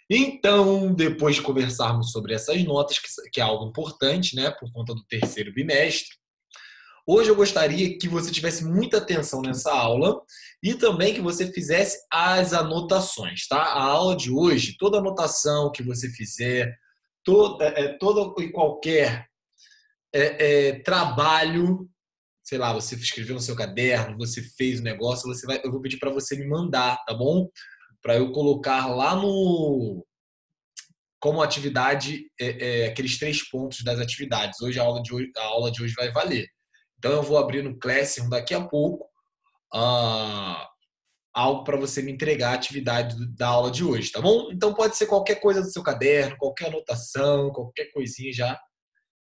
Então, depois de conversarmos sobre essas notas, que é algo importante, né, por conta do terceiro bimestre, hoje eu gostaria que você tivesse muita atenção nessa aula e também que você fizesse as anotações, tá? A aula de hoje, toda anotação que você fizer, toda e qualquer trabalho, sei lá, você escreveu no seu caderno, você fez o negócio, eu vou pedir para você me mandar, tá bom? Para eu colocar lá no como atividade aqueles 3 pontos das atividades. Hoje a aula de hoje vai valer. Então eu vou abrir no Classroom daqui a pouco algo para você me entregar a atividade da aula de hoje, tá bom? Então pode ser qualquer coisa do seu caderno, qualquer anotação, qualquer coisinha já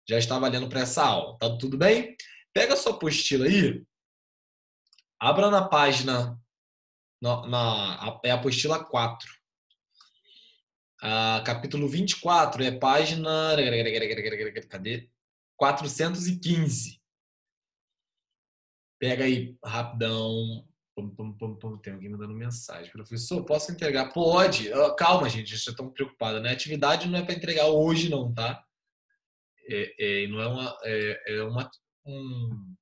está valendo para essa aula. Tá tudo bem? Pega a sua apostila aí, abra na página, é a apostila 4. Capítulo 24 é página. Cadê? 415. Pega aí, rapidão. Tem alguém mandando mensagem. Professor, posso entregar? Pode. Calma, gente, vocês estão preocupados, né? Atividade não é para entregar hoje, não, tá? Não um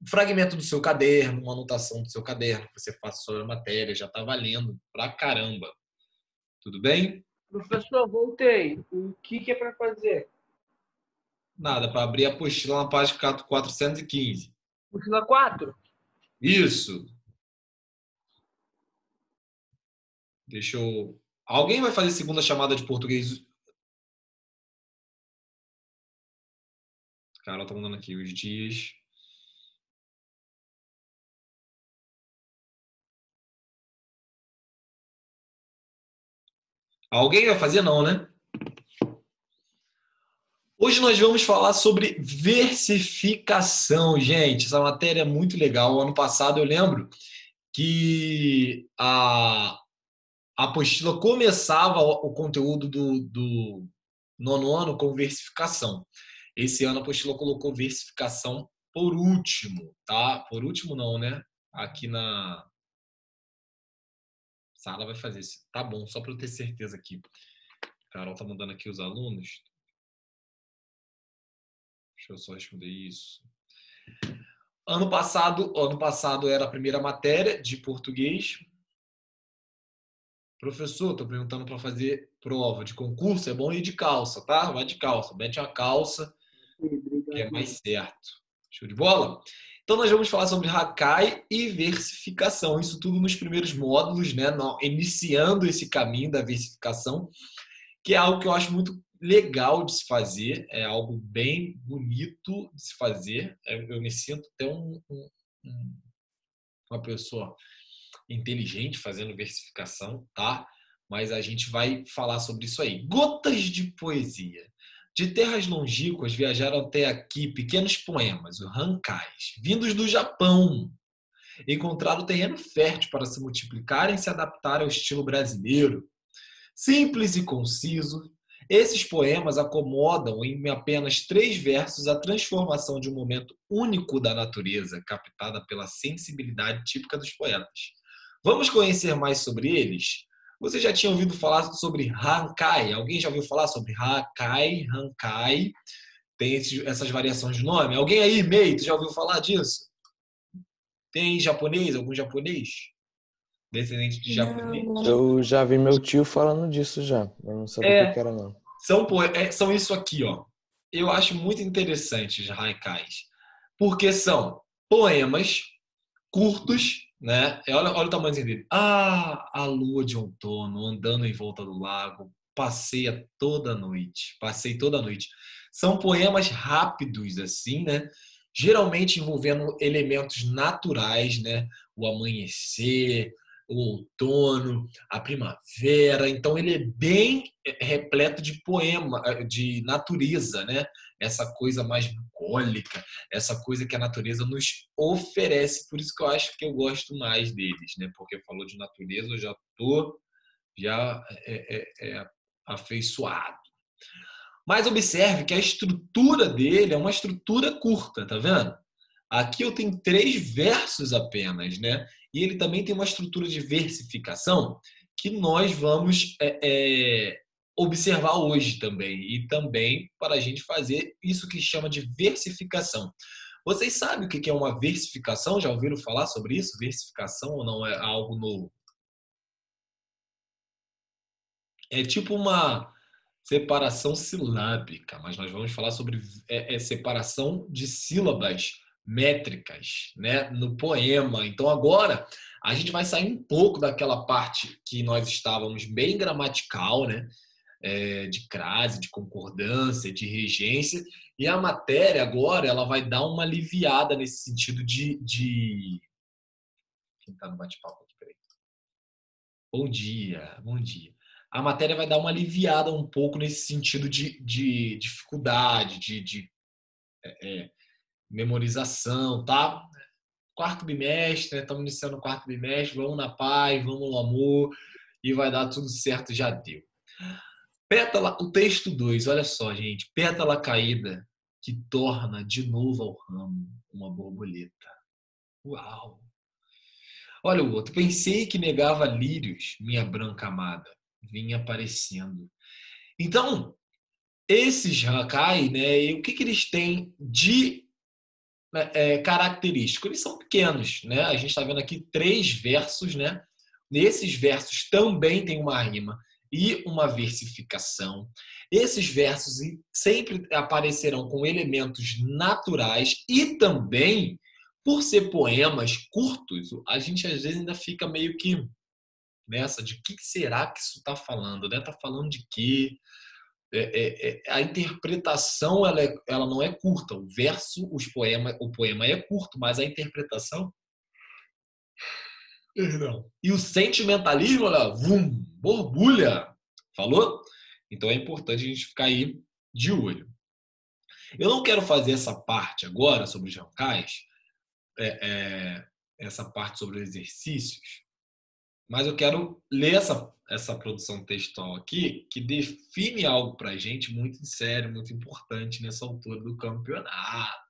fragmento do seu caderno, uma anotação do seu caderno que você faça sobre a matéria, já tá valendo pra caramba. Tudo bem? Professor, voltei. O que é para fazer? Nada, para abrir a apostila na página 415. Apostila 4? Isso. Deixa eu... Alguém vai fazer segunda chamada de português? Carol tá mandando aqui os dias. Alguém vai fazer? Não, né? Hoje nós vamos falar sobre versificação, gente. Essa matéria é muito legal. Ano passado eu lembro que a apostila começava o conteúdo do nono ano com versificação. Esse ano a apostila colocou versificação por último, tá? Por último não, né? Aqui na sala vai fazer isso. Tá bom, só para eu ter certeza aqui. Carol tá mandando aqui os alunos. Deixa eu só responder isso. Ano passado era a primeira matéria de português. Professor, estou perguntando para fazer prova de concurso, é bom ir de calça, tá? Vai de calça, mete uma calça, que é mais certo. Show de bola? Então nós vamos falar sobre Hakai e versificação. Isso tudo nos primeiros módulos, né? Iniciando esse caminho da versificação, que é algo que eu acho muito legal de se fazer, é algo bem bonito de se fazer. Eu me sinto até uma pessoa inteligente fazendo versificação, tá? Mas a gente vai falar sobre isso aí. Gotas de poesia. De terras longínquas viajaram até aqui pequenos poemas, os hankais, vindos do Japão. Encontraram terreno fértil para se multiplicarem e se adaptar ao estilo brasileiro. Simples e conciso, esses poemas acomodam em apenas 3 versos a transformação de um momento único da natureza, captada pela sensibilidade típica dos poetas. Vamos conhecer mais sobre eles? Você já tinha ouvido falar sobre Hankai? Alguém já ouviu falar sobre Hakai, Hankai? Tem essas variações de nome? Alguém aí, Mei, tu já ouviu falar disso? Tem japonês? Algum japonês? Descendente de japonês? Eu já vi meu tio falando disso já. Eu não sabia o que era, não. São isso aqui, ó. Eu acho muito interessante os haikais. Porque são poemas curtos, né? Olha o tamanho dele. A lua de outono andando em volta do lago. Passei toda noite. São poemas rápidos, assim, né? Geralmente envolvendo elementos naturais, né? O amanhecer, o outono, a primavera. Então ele é bem repleto de poema, de natureza, né? Essa coisa mais bucólica, essa coisa que a natureza nos oferece. Por isso que eu acho que eu gosto mais deles, né? Porque falou de natureza, eu já tô afeiçoado. Mas observe que a estrutura dele é uma estrutura curta, tá vendo? Aqui eu tenho 3 versos apenas, né? E ele também tem uma estrutura de versificação que nós vamos observar hoje também. E também para a gente fazer isso que chama de versificação. Vocês sabem o que é uma versificação? Já ouviram falar sobre isso? Versificação ou não é algo novo? É tipo uma separação silábica, mas nós vamos falar sobre separação de sílabas métricas, né, no poema. Então agora a gente vai sair um pouco daquela parte que nós estávamos bem gramatical, né, de crase, de concordância, de regência, e a matéria agora ela vai dar uma aliviada nesse sentido de... Quem está no bate-papo aqui, peraí. Bom dia, bom dia. A matéria vai dar uma aliviada um pouco nesse sentido de dificuldade, de memorização, tá? Quarto bimestre, né? Estamos iniciando o quarto bimestre, vamos na paz, vamos no amor e vai dar tudo certo, já deu. Pétala, o texto 2, olha só, gente. Pétala caída que torna de novo ao ramo uma borboleta. Uau! Olha o outro. Pensei que negava lírios, minha branca amada. Vinha aparecendo. Então, esses Hakai, né, o que eles têm de característico? Eles são pequenos, né? A gente está vendo aqui 3 versos, né? Nesses versos também tem uma rima e uma versificação. Esses versos sempre aparecerão com elementos naturais e também, por ser poemas curtos, a gente às vezes ainda fica meio que nessa de o que será que isso está falando, né? Está falando de quê? A interpretação ela não é curta. O verso, o poema é curto, mas a interpretação... Perdão. E o sentimentalismo, olha, borbulha. Falou? Então é importante a gente ficar aí de olho. Eu não quero fazer essa parte agora sobre os Hankais, essa parte sobre os exercícios, mas eu quero ler essa produção textual aqui, que define algo para a gente muito sério, muito importante nessa altura do campeonato.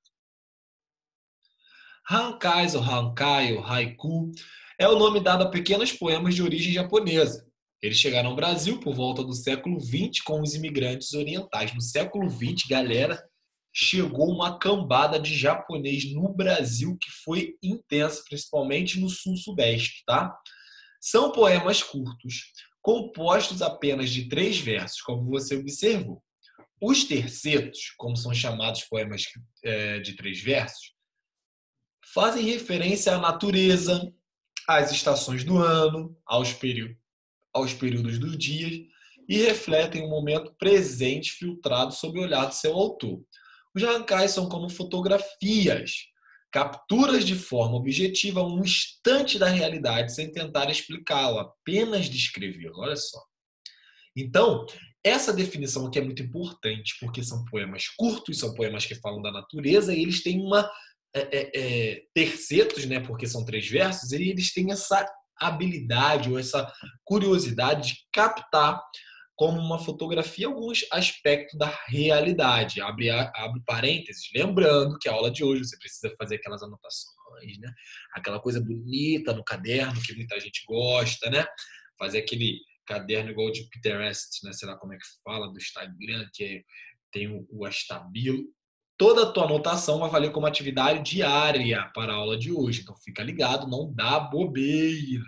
Hankais, ou Hankai, ou Haiku, é o nome dado a pequenos poemas de origem japonesa. Eles chegaram ao Brasil por volta do século XX com os imigrantes orientais. No século XX, galera, chegou uma cambada de japonês no Brasil que foi intensa, principalmente no sul-sudeste, tá? São poemas curtos, compostos apenas de 3 versos, como você observou. Os tercetos, como são chamados poemas de 3 versos, fazem referência à natureza, às estações do ano, aos períodos do dia e refletem o momento presente filtrado sob o olhar do seu autor. Os Hankais são como fotografias, capturas de forma objetiva um instante da realidade sem tentar explicá-lo, apenas descrevê-lo. Olha só. Então, essa definição aqui é muito importante, porque são poemas curtos, são poemas que falam da natureza e eles têm uma tercetos, né, porque são 3 versos, e eles têm essa habilidade ou essa curiosidade de captar como uma fotografia alguns aspectos da realidade. Abre parênteses, lembrando que a aula de hoje você precisa fazer aquelas anotações, né? Aquela coisa bonita no caderno que muita gente gosta, né? Fazer aquele caderno igual de Pinterest, né? Sei lá como é que fala, do Instagram, que tem o Astabilo. Toda a tua anotação vai valer como atividade diária para a aula de hoje. Então fica ligado, não dá bobeira.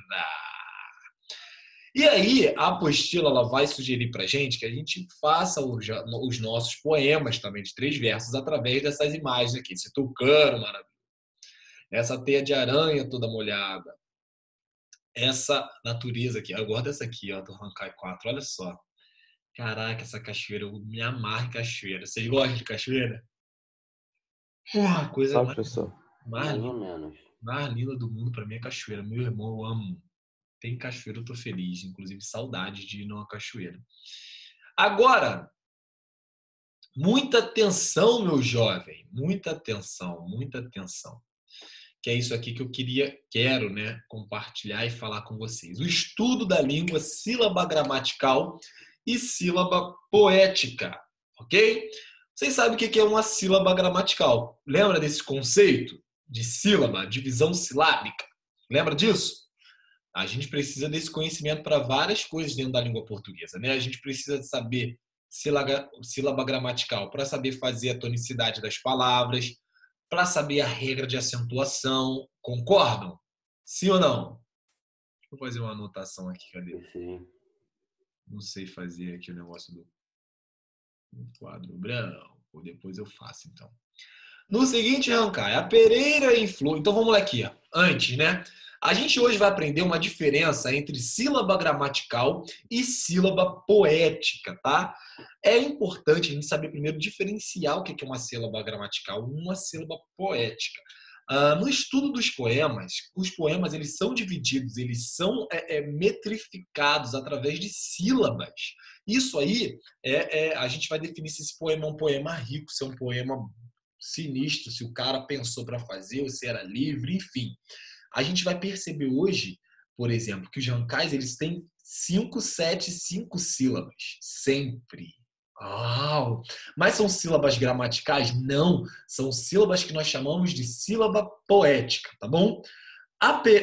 E aí, a apostila ela vai sugerir para a gente que a gente faça os nossos poemas também de 3 versos através dessas imagens aqui. Esse tucano maravilhoso. Essa teia de aranha toda molhada. Essa natureza aqui. Eu gosto dessa aqui, ó, do Hankai 4. Olha só. Caraca, essa cachoeira. Eu me amarro em cachoeira. Vocês gostam de cachoeira? Coisa mais linda do mundo para mim é cachoeira. Meu irmão, eu amo. Tem cachoeira, eu tô feliz. Inclusive, saudade de ir numa cachoeira. Agora, muita atenção, meu jovem. Muita atenção, muita atenção. Que é isso aqui que eu quero, né, compartilhar e falar com vocês. O estudo da língua sílaba gramatical e sílaba poética, ok? Vocês sabem o que é uma sílaba gramatical? Lembra desse conceito de sílaba, divisão silábica? Lembra disso? A gente precisa desse conhecimento para várias coisas dentro da língua portuguesa, né? A gente precisa de saber sílaba gramatical para saber fazer a tonicidade das palavras, para saber a regra de acentuação. Concordam? Sim ou não? Deixa eu fazer uma anotação aqui, cadê? Sim. Não sei fazer aqui o negócio do quadro branco. Depois eu faço, então. No seguinte, Rancai, a Pereira em Flor. Então vamos lá aqui, ó. Antes, né? A gente hoje vai aprender uma diferença entre sílaba gramatical e sílaba poética, tá? É importante a gente saber primeiro diferenciar o que é uma sílaba gramatical e uma sílaba poética. No estudo dos poemas, os poemas eles são divididos, eles são metrificados através de sílabas. Isso aí, a gente vai definir se esse poema é um poema rico, se é um poema sinistro, se o cara pensou para fazer, ou se era livre, enfim. A gente vai perceber hoje, por exemplo, que os rancais eles têm 5, 7, 5 sílabas. Sempre. Oh, mas são sílabas gramaticais? Não. São sílabas que nós chamamos de sílaba poética, tá bom?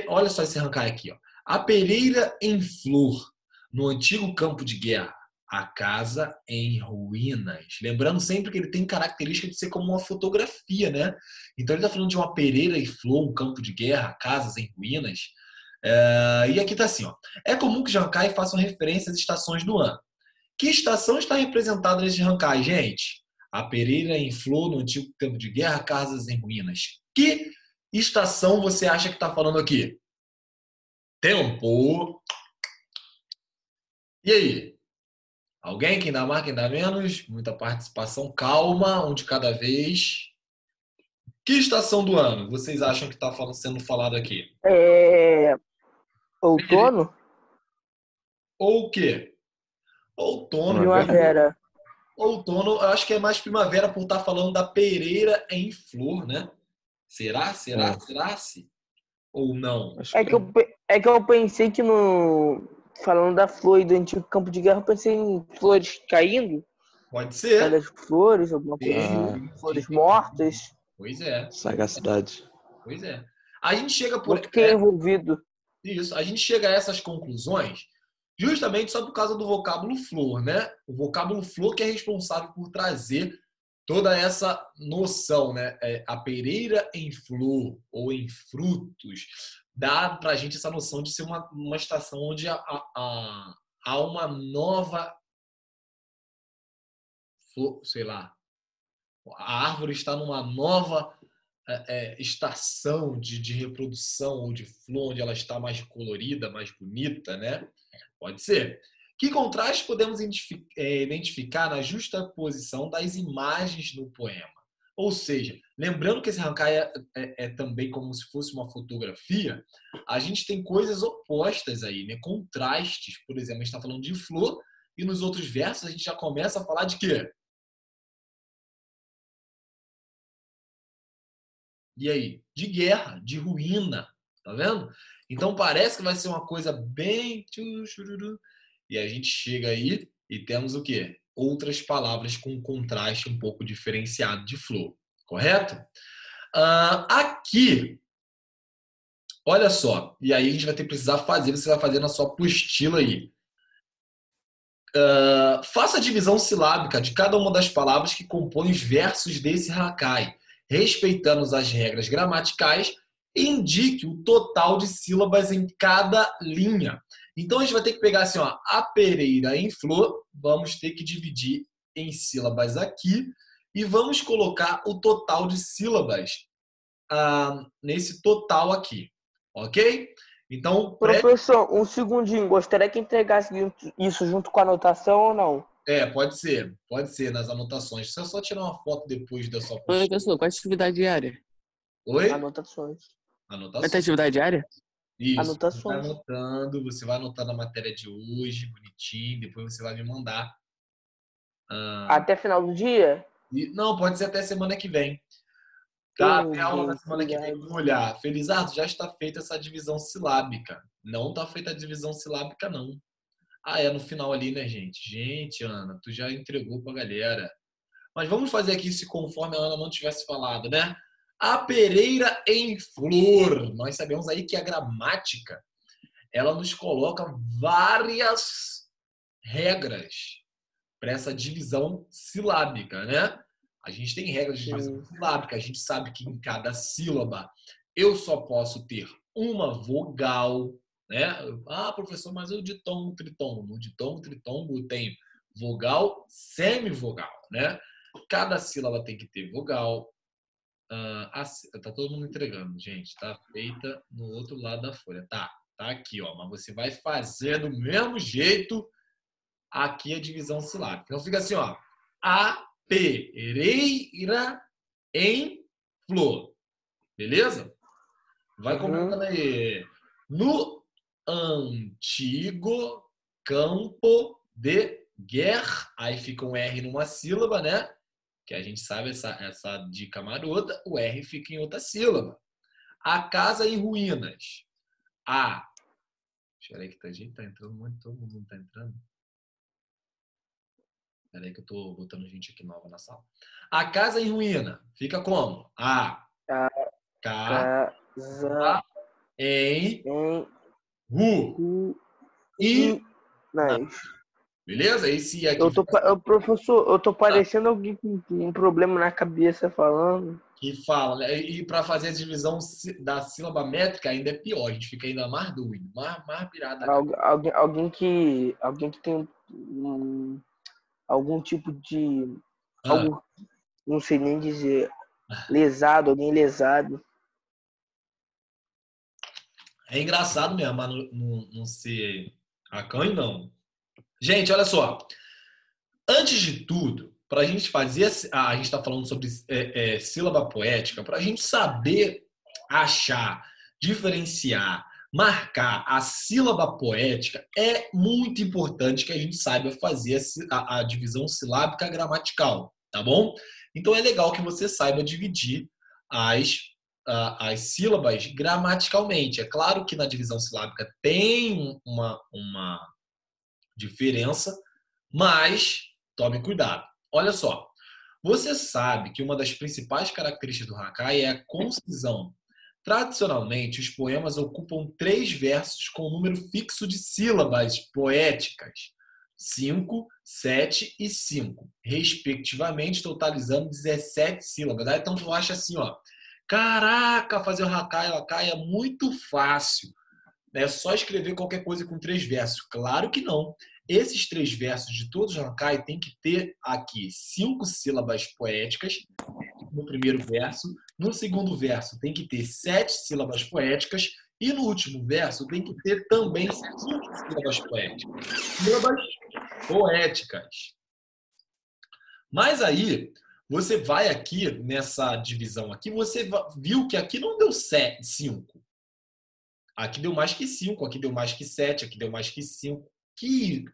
Olha só esse rancai aqui. Ó. A Pereira em Flor, no antigo campo de guerra. A casa em ruínas. Lembrando sempre que ele tem característica de ser como uma fotografia, né? Então ele está falando de uma Pereira em Flor, um campo de guerra, casas em ruínas. E aqui está assim, ó. É comum que os rancais façam referência às estações do ano. Que estação está representada nesse rancai, gente? A Pereira em Flor, no antigo campo de guerra, casas em ruínas. Que estação você acha que está falando aqui? Tempo. E aí? Alguém? Quem dá mais, quem dá menos? Muita participação. Calma, um de cada vez. Que estação do ano vocês acham que está sendo falado aqui? Outono? Ou o quê? Outono. Primavera. Outono, eu acho que é mais primavera por estar falando da Pereira em Flor, né? Será? Será-se? Ou não? É que eu pensei que falando da flor e do antigo campo de guerra, eu pensei em flores caindo. Pode ser. Das flores, alguma coisa assim. Flores mortas. Pois é. Sagacidade. Pois é. A gente chega por... Muito que é envolvido. Isso. A gente chega a essas conclusões justamente só por causa do vocábulo flor, né? O vocábulo flor que é responsável por trazer toda essa noção, né? A Pereira em Flor ou em frutos dá pra gente essa noção de ser uma estação onde há uma nova, sei lá, a árvore está numa nova estação de reprodução ou de flor, onde ela está mais colorida, mais bonita, né? Pode ser. Que contraste podemos identificar na justaposição das imagens no poema? Ou seja, lembrando que esse rancai é também como se fosse uma fotografia, a gente tem coisas opostas aí, né? Contrastes. Por exemplo, a gente está falando de flor e nos outros versos a gente já começa a falar de quê? E aí? De guerra, de ruína. Tá vendo? Então parece que vai ser uma coisa bem... E a gente chega aí e temos o quê? Outras palavras com um contraste um pouco diferenciado de flor. Correto? Aqui, olha só. E aí a gente vai ter que precisar fazer, você vai fazer na sua apostila aí. Faça a divisão silábica de cada uma das palavras que compõem os versos desse rancai, respeitando as regras gramaticais, e indique o total de sílabas em cada linha. Então a gente vai ter que pegar assim, ó, a Pereira em Flor, vamos ter que dividir em sílabas aqui e vamos colocar o total de sílabas nesse total aqui, ok? Então, professor, um segundinho, gostaria que entregasse isso junto com a anotação ou não? Pode ser nas anotações. Se eu só tirar uma foto depois da sua Oi, professor, qual é a atividade diária? Oi? Anotações. Vai ter atividade diária? Isso. Anotações. Você vai anotando a matéria de hoje, bonitinho, depois você vai me mandar. Até final do dia? Não, pode ser até semana que vem. Tá, até a aula da semana que vem. Vamos olhar. Felizardo, já está feita essa divisão silábica. Não está feita a divisão silábica, não. É no final ali, né, gente? Gente, Ana, tu já entregou pra galera. Mas vamos fazer aqui se conforme a Ana não tivesse falado, né? A Pereira em Flor. Nós sabemos aí que a gramática ela nos coloca várias regras para essa divisão silábica, né? A gente tem regras de divisão silábica, a gente sabe que em cada sílaba eu só posso ter uma vogal, né? Ah, professor, mas o ditongo, tritongo. No ditongo, tritongo eu tenho vogal, semivogal, né? Cada sílaba tem que ter vogal. Tá todo mundo entregando, gente. Tá feita no outro lado da folha. Tá aqui, ó. Mas você vai fazer do mesmo jeito aqui a divisão silábica. Então fica assim, ó. A pereira em flor. Beleza? Vai comentando aí. No antigo campo de guerra. Aí fica um R numa sílaba, né? Que a gente sabe essa dica marota, o R fica em outra sílaba. A casa em ruínas. Espera aí que a gente tá entrando muito, todo mundo tá entrando. Espera aí que eu tô botando gente aqui nova na sala. A casa em ruína fica como? Casa em ruínas. Beleza? Esse aqui. Professor, eu tô parecendo alguém com um problema na cabeça falando. Que fala, né? E para fazer a divisão da sílaba métrica ainda é pior, a gente fica ainda mais doido, mais pirado. Alguém que tem algum tipo de. Não sei nem dizer. Alguém lesado. É engraçado mesmo, mas não ser acanho, não. Gente, olha só. Antes de tudo, para a gente fazer... a gente está falando sobre sílaba poética. Para a gente saber achar, diferenciar, marcar a sílaba poética, é muito importante que a gente saiba fazer a divisão silábica gramatical, tá bom? Então, é legal que você saiba dividir as sílabas gramaticalmente. É claro que na divisão silábica tem uma diferença, mas tome cuidado. Olha só, você sabe que uma das principais características do Hakai é a concisão. Tradicionalmente, os poemas ocupam 3 versos com um número fixo de sílabas poéticas, 5, 7 e 5, respectivamente, totalizando 17 sílabas. Aí, então, tu acha assim, ó, caraca, fazer o Hakai é muito fácil. É só escrever qualquer coisa com 3 versos. Claro que não. Esses 3 versos de todos os Hakai tem que ter aqui 5 sílabas poéticas no primeiro verso. No segundo verso tem que ter 7 sílabas poéticas. E no último verso tem que ter também 5 sílabas poéticas. Sílabas poéticas. Mas aí, você vai aqui nessa divisão aqui, você viu que aqui não deu 5. Aqui deu mais que 5, aqui deu mais que 7, aqui deu mais que 5.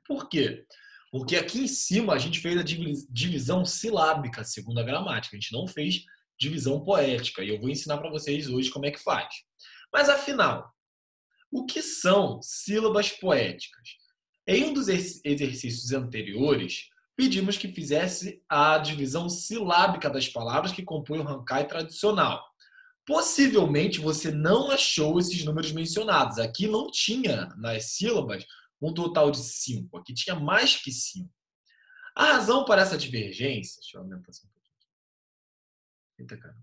Por quê? Porque aqui em cima a gente fez a divisão silábica, segundo a gramática. A gente não fez divisão poética. E eu vou ensinar para vocês hoje como é que faz. Mas afinal, o que são sílabas poéticas? Em um dos exercícios anteriores, pedimos que fizesse a divisão silábica das palavras que compõem o Hakai tradicional. Possivelmente você não achou esses números mencionados. Aqui não tinha nas sílabas um total de 5. Aqui tinha mais que 5. A razão para essa divergência... Deixa eu aumentar essa um pouquinho. Eita, cara.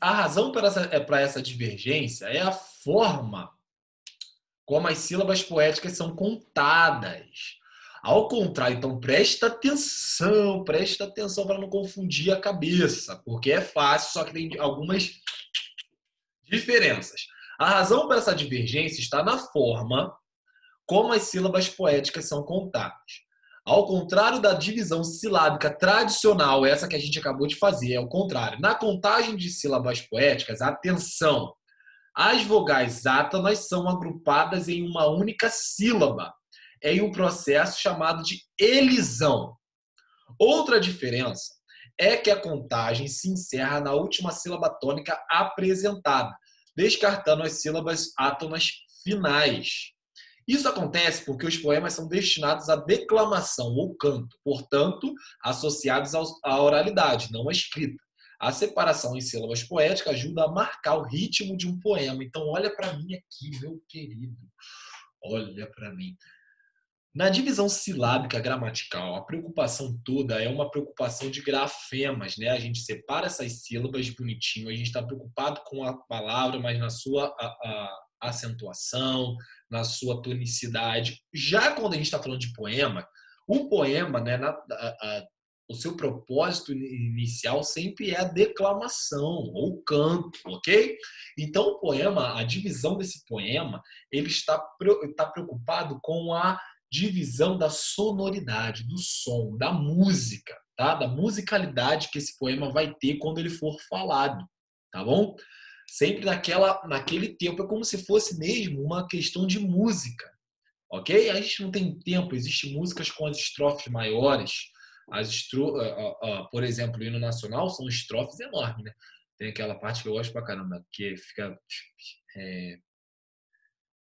A razão para essa divergência é a forma como as sílabas poéticas são contadas. Ao contrário, então presta atenção para não confundir a cabeça, porque é fácil, só que tem algumas diferenças. A razão para essa divergência está na forma como as sílabas poéticas são contadas. Ao contrário da divisão silábica tradicional, essa que a gente acabou de fazer, é o contrário. Na contagem de sílabas poéticas, atenção, as vogais átonas são agrupadas em uma única sílaba, em um processo chamado de elisão. Outra diferença é que a contagem se encerra na última sílaba tônica apresentada, descartando as sílabas átonas finais. Isso acontece porque os poemas são destinados à declamação ou canto, portanto, associados à oralidade, não à escrita. A separação em sílabas poéticas ajuda a marcar o ritmo de um poema. Então, olha para mim aqui, meu querido. Olha para mim. Na divisão silábica gramatical, a preocupação toda é uma preocupação de grafemas, né? A gente separa essas sílabas bonitinho, a gente está preocupado com a palavra, mas na sua acentuação, na sua tonicidade. Já quando a gente está falando de poema, o poema, né, o seu propósito inicial sempre é a declamação ou canto, ok? Então, o poema, a divisão desse poema, ele está preocupado com a divisão da sonoridade, do som, da música, tá? Da musicalidade que esse poema vai ter quando ele for falado, tá bom? Sempre naquele tempo, é como se fosse mesmo uma questão de música, ok? A gente não tem tempo, existem músicas com as estrofes maiores, por exemplo, o hino nacional são estrofes enormes, né? Tem aquela parte que eu gosto pra caramba, que fica...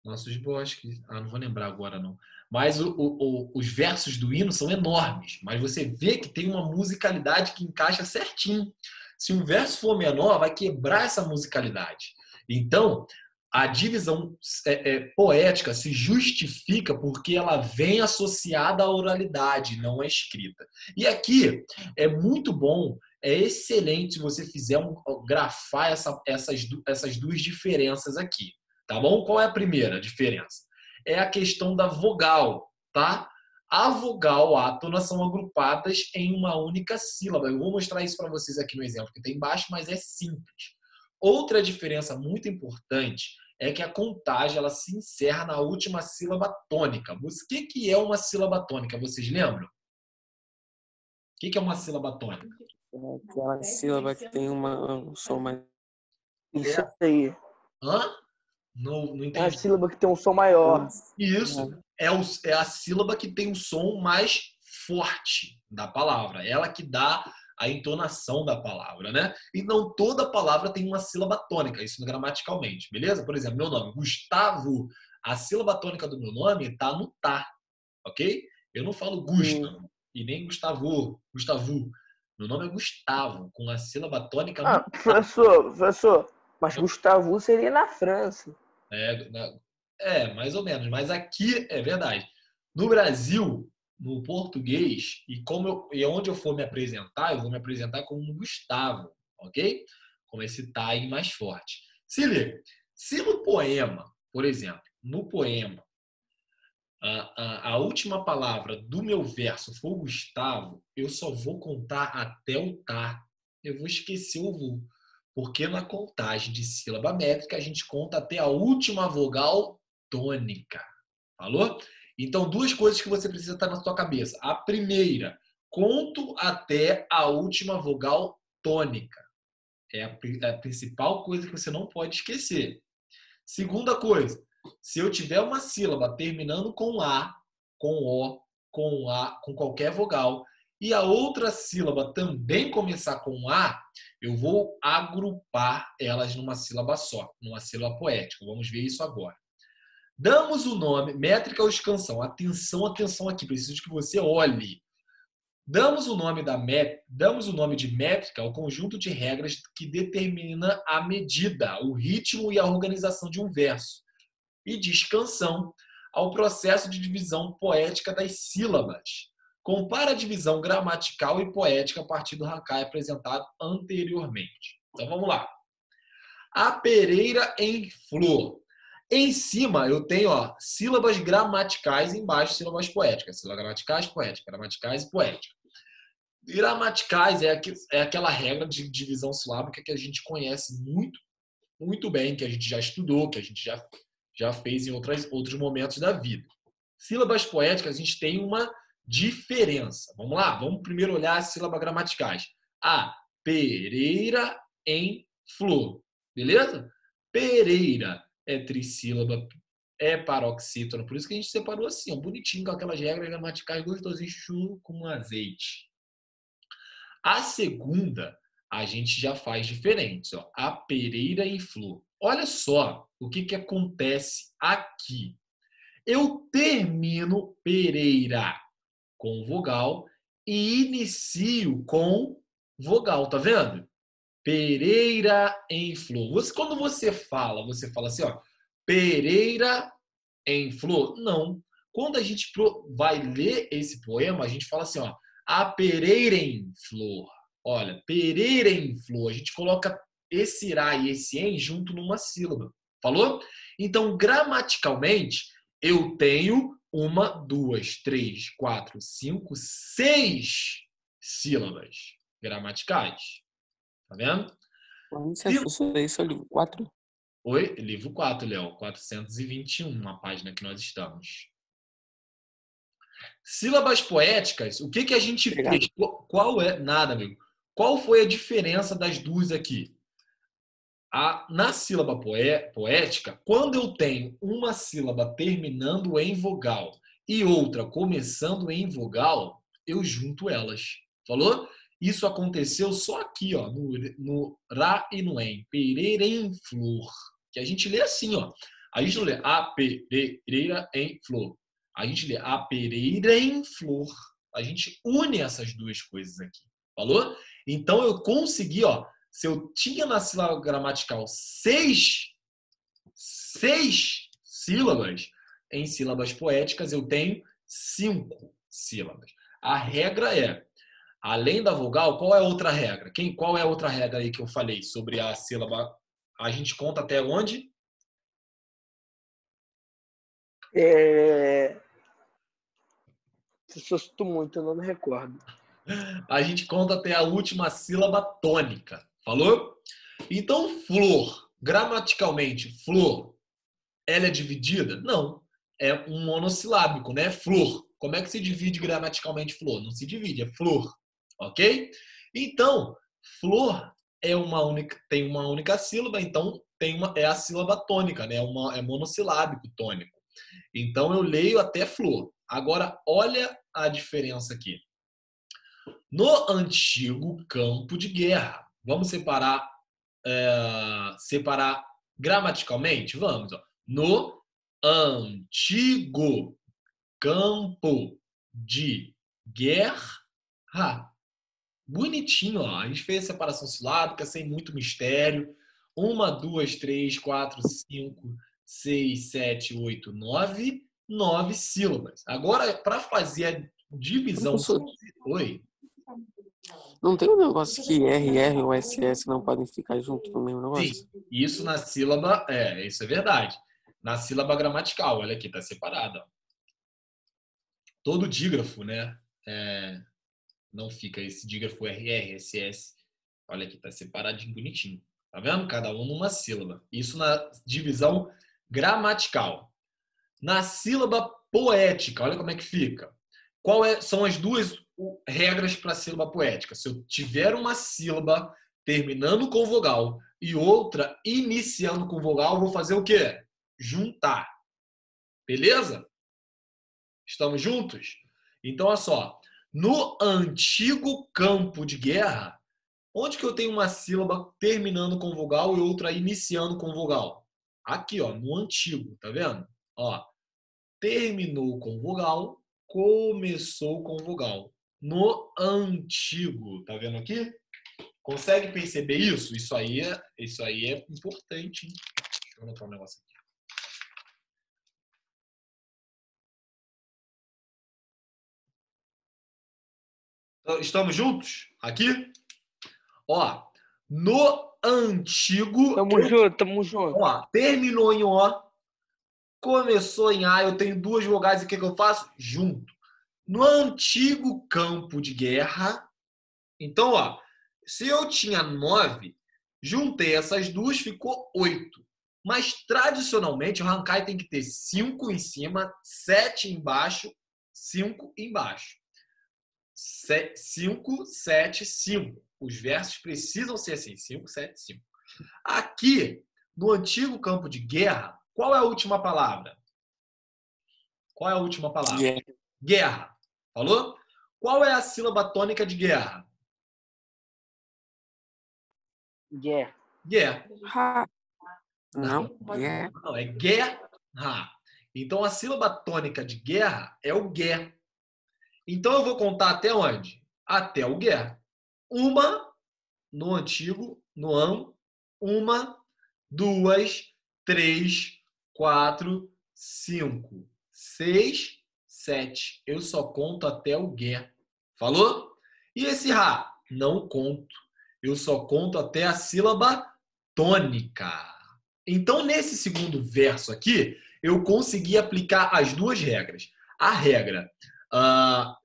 Nossos bosques... não vou lembrar agora, não. Mas os versos do hino são enormes, mas você vê que tem uma musicalidade que encaixa certinho. Se um verso for menor, vai quebrar essa musicalidade. Então, a divisão poética se justifica porque ela vem associada à oralidade, não à escrita. E aqui é muito bom, é excelente se você fizer grafar essas duas diferenças aqui. Tá bom? Qual é a primeira diferença? É a questão da vogal, tá? A vogal, a átona são agrupadas em uma única sílaba. Eu vou mostrar isso para vocês aqui no exemplo que tem embaixo, mas é simples. Outra diferença muito importante é que a contagem ela se encerra na última sílaba tônica. O que é uma sílaba tônica? Vocês lembram? O que é uma sílaba tônica? É aquela sílaba que tem um som mais... Isso aí. Hã? Não entendi. É a sílaba que tem um som maior. Isso. É a sílaba que tem o som mais forte da palavra. Ela que dá a entonação da palavra, né? E não toda palavra tem uma sílaba tônica, isso gramaticalmente, beleza? Por exemplo, meu nome, Gustavo. A sílaba tônica do meu nome está no tá, ok? Eu não falo Gustavo e nem Gustavo. Meu nome é Gustavo, com a sílaba tônica no tá. Professor, mas Gustavo seria na França. Mais ou menos. Mas aqui é verdade. No Brasil, no português, e onde eu for me apresentar, eu vou me apresentar como Gustavo, ok? Com esse time mais forte. Se liga. Se no poema, por exemplo, a última palavra do meu verso for Gustavo, eu só vou contar até o tá. Eu vou esquecer o vu. Porque na contagem de sílaba métrica, a gente conta até a última vogal tônica. Falou? Então, duas coisas que você precisa estar na sua cabeça. A primeira, conto até a última vogal tônica. É a principal coisa que você não pode esquecer. Segunda coisa, se eu tiver uma sílaba terminando com A, com O, com A, com qualquer vogal, e a outra sílaba também começar com A, eu vou agrupar elas numa sílaba só, numa sílaba poética. Vamos ver isso agora. Damos o nome, métrica ou escansão. Atenção aqui, preciso que você olhe. Damos o nome de métrica ao conjunto de regras que determina a medida, o ritmo e a organização de um verso. E de escansão ao processo de divisão poética das sílabas. Compara a divisão gramatical e poética a partir do Hakai apresentado anteriormente. Então vamos lá. A pereira em flor. Em cima eu tenho sílabas gramaticais, embaixo sílabas poéticas. Sílabas gramaticais, poéticas. Gramaticais e poéticas. Gramaticais é aquela regra de divisão silábica que a gente conhece muito, muito bem, que a gente já estudou, que a gente já fez em outros momentos da vida. Sílabas poéticas, a gente tem uma diferença. Vamos lá? Vamos primeiro olhar as sílabas gramaticais. A pereira em flor. Beleza? Pereira é trissílaba, é paroxítona. Por isso que a gente separou assim, bonitinho, com aquelas regras gramaticais gostosinho, chulo com azeite. A segunda, a gente já faz diferente. A pereira em flor. Olha só o que acontece aqui. Eu termino pereira com vogal e inicio com vogal, tá vendo? Pereira em flor. Quando você fala assim, ó, Pereira em flor? Não. Quando a gente vai ler esse poema, a gente fala assim, ó, a pereira em flor. Olha, pereira em flor. A gente coloca esse irá e esse em junto numa sílaba. Falou? Então, gramaticalmente, eu tenho 1, 2, 3, 4, 5, 6 sílabas gramaticais. Tá vendo? Quando você achou isso ali? 4? Oi? Livro 4, Léo. 421, a página que nós estamos. Sílabas poéticas, o que a gente fez? Qual é? Nada, amigo. Qual foi a diferença das duas aqui? Na sílaba poética, quando eu tenho uma sílaba terminando em vogal e outra começando em vogal, eu junto elas. Falou? Isso aconteceu só aqui, ó, no Rá e no Em. Pereira em flor. Que a gente lê assim, ó. A gente não lê a pereira em flor. A gente lê a pereira em flor. A gente une essas duas coisas aqui. Falou? Então eu consegui, ó. Se eu tinha na sílaba gramatical 6 sílabas, em sílabas poéticas eu tenho 5 sílabas. A regra é, além da vogal, qual é a outra regra? Qual é a outra regra aí que eu falei sobre a sílaba? A gente conta até onde? Se assustou muito, eu não me recordo. A gente conta até a última sílaba tônica. Falou? Então, flor, gramaticalmente, flor, ela é dividida? Não. É um monossilábico, né? Flor. Como é que se divide gramaticalmente flor? Não se divide, é flor. Ok? Então, flor tem uma única sílaba, então é a sílaba tônica, né? É monossilábico tônico. Então, eu leio até flor. Agora, olha a diferença aqui. No antigo campo de guerra, vamos separar gramaticalmente? Vamos. Ó. No antigo campo de guerra. Bonitinho, ó. A gente fez a separação silábica sem muito mistério. 1, 2, 3, 4, 5, 6, 7, 8, 9. 9 sílabas. Agora, para fazer a divisão... Professor, Oi? não tem um negócio que RR ou SS não podem ficar juntos no mesmo negócio? Sim, isso na sílaba... isso é verdade. Na sílaba gramatical, olha aqui, tá separado. Ó. Todo dígrafo, né? Não fica esse dígrafo RR, SS. Olha aqui, tá separadinho, bonitinho. Tá vendo? Cada um numa sílaba. Isso na divisão gramatical. Na sílaba poética, olha como é que fica. São as duas regras para a sílaba poética? Se eu tiver uma sílaba terminando com vogal e outra iniciando com vogal, eu vou fazer o quê? Juntar. Beleza? Estamos juntos? Então, olha só. No antigo campo de guerra, onde que eu tenho uma sílaba terminando com vogal e outra iniciando com vogal? Aqui, ó, no antigo, tá vendo? Ó, terminou com vogal, começou com vogal. No antigo, tá vendo aqui? Consegue perceber isso? Isso aí é importante, hein? Deixa eu anotar um negócio aqui. Estamos juntos? Aqui? Ó, no antigo... Tamo junto. Ó, terminou em O, começou em A, eu tenho duas vogais e o que eu faço? Junto. No antigo campo de guerra, então, ó, se eu tinha 9, juntei essas duas, ficou 8. Mas, tradicionalmente, o Hankai tem que ter 5 em cima, 7 embaixo, 5 embaixo. 5, 7, 5. Os versos precisam ser assim, 5, 7, 5. Aqui, no antigo campo de guerra, qual é a última palavra? Qual é a última palavra? Yeah. Guerra. Falou? Qual é a sílaba tônica de guerra? Guerra. Ha. Não, yeah. Não, é guerra. Então, a sílaba tônica de guerra é o gué. Então, eu vou contar até onde? Até o gué. Uma no antigo, no amo. 1, 2, 3, 4, 5, 6, 7. Eu só conto até o gué. Falou? E esse rá? Não conto. Eu só conto até a sílaba tônica. Então, nesse segundo verso aqui, eu consegui aplicar as duas regras. A regra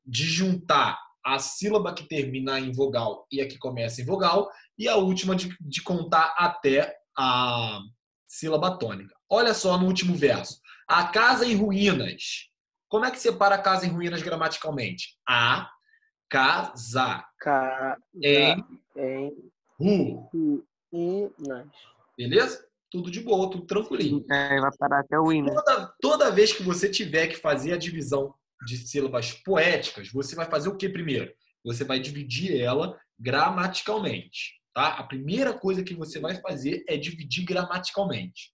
de juntar a sílaba que termina em vogal e a que começa em vogal, e a última de contar até a sílaba tônica. Olha só no último verso. A casa em ruínas. Como é que separa a casa em ruínas gramaticalmente? A casa em ruínas. Beleza? Tudo de boa, tudo tranquilinho. Vai parar até o I, né? Toda vez que você tiver que fazer a divisão de sílabas poéticas, você vai fazer o que primeiro? Você vai dividir ela gramaticalmente, tá? A primeira coisa que você vai fazer é dividir gramaticalmente.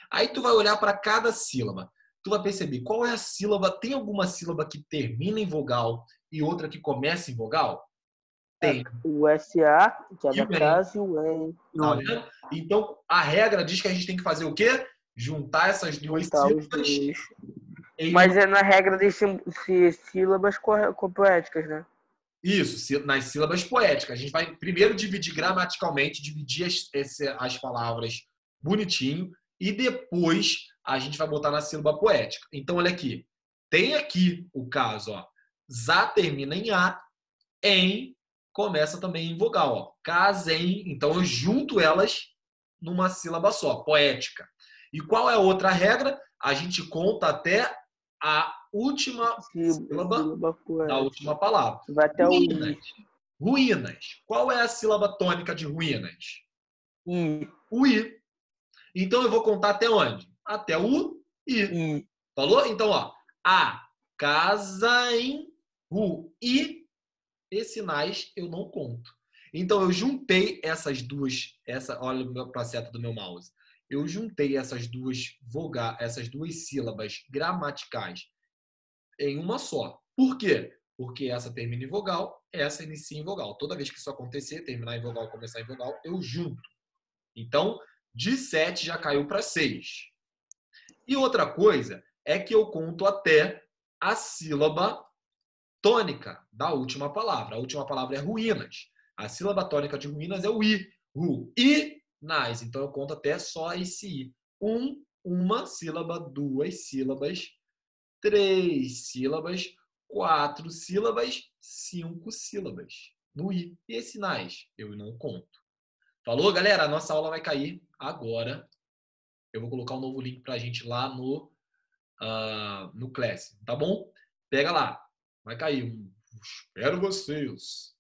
Aí tu vai olhar para cada sílaba. Tu vai perceber qual é a sílaba. Tem alguma sílaba que termina em vogal e outra que começa em vogal? Tem. O SA, que é E da o N. casa, e o N. Tá vendo? Então, a regra diz que a gente tem que fazer o quê? Juntar essas duas sílabas. Mas é na regra de sílabas poéticas, né? Isso, nas sílabas poéticas. A gente vai primeiro dividir gramaticalmente, dividir as palavras bonitinho, e depois a gente vai botar na sílaba poética. Então, olha aqui. Tem aqui o caso, ó. Zá termina em A, em começa também em vogal, ó. Casem. Então, eu junto elas numa sílaba só, poética. E qual é a outra regra? A gente conta até a última sílaba da última palavra. Vai até ruínas. o Ruínas. Qual é a sílaba tônica de ruínas? I. O I. Então, eu vou contar até onde? Até o I. Falou? Então, ó. A, casa em ru. I e sinais eu não conto. Então, eu juntei essas duas. Olha para a seta do meu mouse. Eu juntei essas duas sílabas gramaticais em uma só. Por quê? Porque essa termina em vogal, essa inicia em vogal. Toda vez que isso acontecer, terminar em vogal, começar em vogal, eu junto. Então, de 7 já caiu para 6. E outra coisa é que eu conto até a sílaba tônica da última palavra. A última palavra é ruínas. A sílaba tônica de ruínas é o I. Ru. I, nas. Então, eu conto até só esse I. Uma sílaba, 2 sílabas, 3 sílabas, 4 sílabas, 5 sílabas no I. E esses sinais eu não conto. Falou, galera? A nossa aula vai cair agora. Eu vou colocar um novo link pra gente lá no Class, tá bom? Pega lá. Vai cair. Espero vocês.